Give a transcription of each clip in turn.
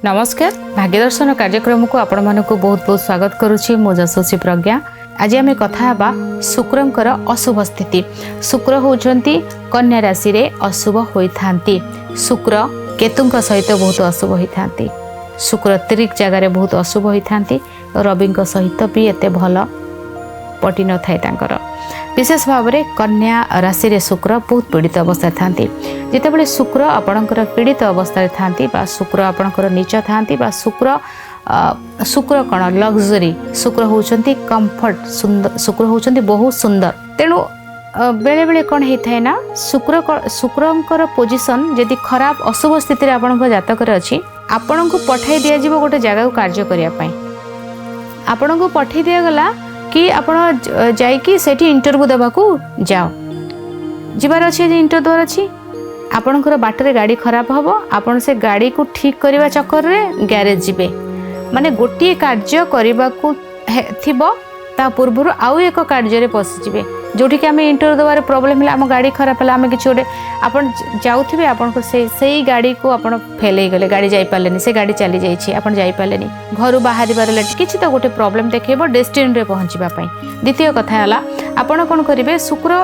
नमस्कार भाग्यदर्शन कार्यक्रम को आपण मानक बहुत बहुत स्वागत करुच्ची मो जसोसी प्रज्ञा। आज आम कथा हेबा शुक्रंकर अशुभ स्थिति। शुक्र होउछंती कन्या राशि रे अशुभ होइथांती। शुक्र केतुंक सहित बहुत अशुभ होइथांती। शुक्र त्रिक जगार बहुत अशुभ होइथांती। रविंक सहित भी एते भल पटी न थाए तांकर। विशेष भाव में कन्या राशि रे शुक्र बहुत पीड़ित अवस्था थांती। जितेबाला शुक्र आपणकर पीड़ित अवस्था थांती बा शुक्र आपणकर नीच थांती बा शुक्र कण लग्जरी शुक्र होउछंती कंफर्ट सुंदर शुक्र होउछंती बहुत सुंदर। तेणु बेले बेले कौन होता है ना शुक्रंकर पोजिशन जदि खराब अशुभ स्थिति आपन जातक अच्छी आपण को पठाई दि जाव गोटे जगह कार्य करने आपण को पठाई दिगला कि आपण जाइकी सेठी इंटरव्यू देवाकू जाओ जीवार अच्छे इंटरव्यू देवार अच्छी आपणकर बाटर गाड़ी खराब हम आपन से गाड़ी को ठीक करने चक्कर में ग्यारेज जीवे माने गोटे कार्य करने को ता पूर्व आउ एक कार्य पशिजे जोटि कि आम इंटरव्यू देवार प्रोब्लेम है आम गाड़ी खराब है आम कि गोटे आप जाऊे आप से गाड़ी को आप फेल हो गले गाड़ी जापारे से गाड़ी चली जाइए आप जापारे घर बाहर लेट कि तो गोटे प्रोब्लेम देखेब डेस्टिनी रे पहुँचापी। द्वितीय कथा है आपड़ कौन करेंगे शुक्र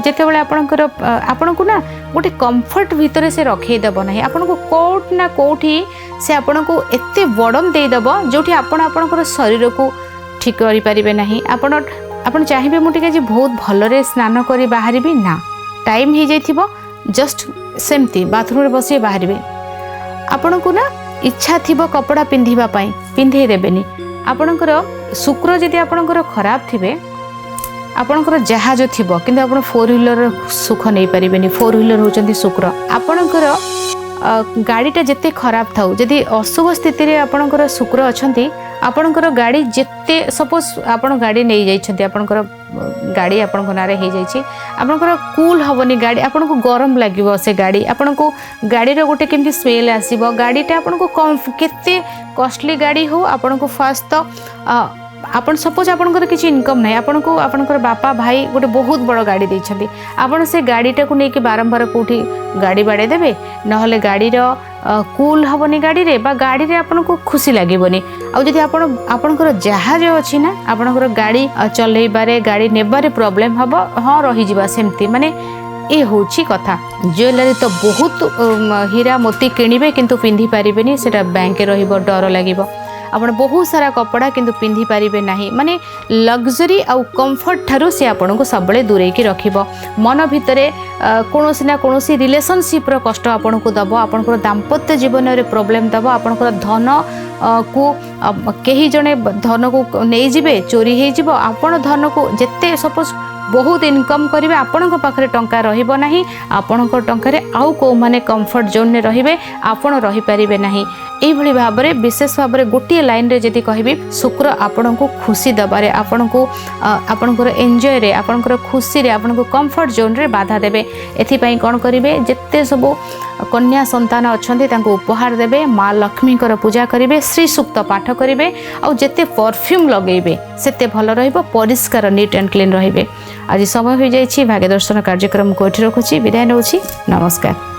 जितेबाला आपण को ना गोटे कंफर्ट भितर से रखईदेव ना आपण को कौट ना कौटी से आपण को एत बर्डन देदेव जो आपण शरीर को ठीक करें ना आपण चाहिए मुझे बहुत भलरे स्नान कर बाहर ना टाइम हो जाइए जस्ट सेमती बाथरूम बस बाहर आपण को ना इच्छा थी कपड़ा पिंधापी पिंधे देवेनि आपणकर शुक्र जदि आपणकर खराब थे आपणकर जहाज थी कि आप 4 व्हीलर सुख नहीं पारे। 4 व्हीलर होती शुक्र आपणकर गाड़ीटा जिते खराब था जदि अशुभ स्थिति आपणकर शुक्र अच्छा आपणकर गाड़ी जिते सपोज आपण गाड़ी नहीं जाइछन्ती आपणकर गाड़ी आपण नारे हो जाइए आपणकर कूल हेनी गाड़ी आपण को गरम लगे से गाड़ी आपण को गाड़ी रो गोटे केमती स्मेल आसीबो गाड़ीटा आपण को केते कॉस्टली गाड़ी हो आपण को फास्ट तो आपण सपोज आपणकर किसी इनकम नहीं आपण को आपणकर बापा भाई गोटे बहुत बड़ गाड़ी देछन्ती आपण से गाड़ीटा को लेकिन बारंबार कोठी गाड़ी बाड़े देबे नहले गाड़ीर कूल हेनी गाड़ी रे बा गाड़ी रे आपण को खुशी लागेबनी आ जदि आपणकर जहाज अच्छी ना आपणकर गाड़ी चलैबारे गाड़ी नेबारे प्रॉब्लम हबो हाँ रही जिबा सेमती माने ये होची कथा। ज्वेलरी तो बहुत हीरा मोती किनिबे किंतु पिंधि पारिबेनी सेटा बैंक रहिबो डर लागिबो आपण बहुत सारा कपड़ा किंतु पिंधि पारिबे नाही माने लग्जरी आउ कंफर्ट ठारू से आपण को सबले दूरे की रखिबो मन भितरे कोनोसी ना कोनोसी रिलेशनशिप रो कष्ट आपण को दबो आपण को दाम्पत्य जीवन रे प्रॉब्लम दबो आपण को धन को केही जने धन को नहीं जिबे चोरी हे जिवो आपण धन को जत्ते सपोज बहुत इनकम करेंगे आपण पाखे टंका रहिबो नाही आपण टंका आउ को माने कंफर्ट जोन ने रहिबे आपण रहि पारिबे नाही। एई भली भाव में विशेष भाव में गोटे लाइन रे जदि कहबी शुक्र आपण को खुशी दबारे आपण को आपणकर एंजॉय रे आपणकर खुशी रे आपण को कंफर्ट जोन रे बाधा देबे एथि पई कोन करिवे जत्ते सब कन्या संतान अछंती तांको उपहार देबे माँ लक्ष्मी पूजा करेंगे श्री सूक्त पाठ करेंगे आउ जत्ते परफ्यूम लगेबे सेते भल रहिबो परिष्कार नीट एंड क्लीन रहिबे। आज समय हो जाइए भाग्यदर्शन कार्यक्रम को रखुची विदाय नौछि नमस्कार।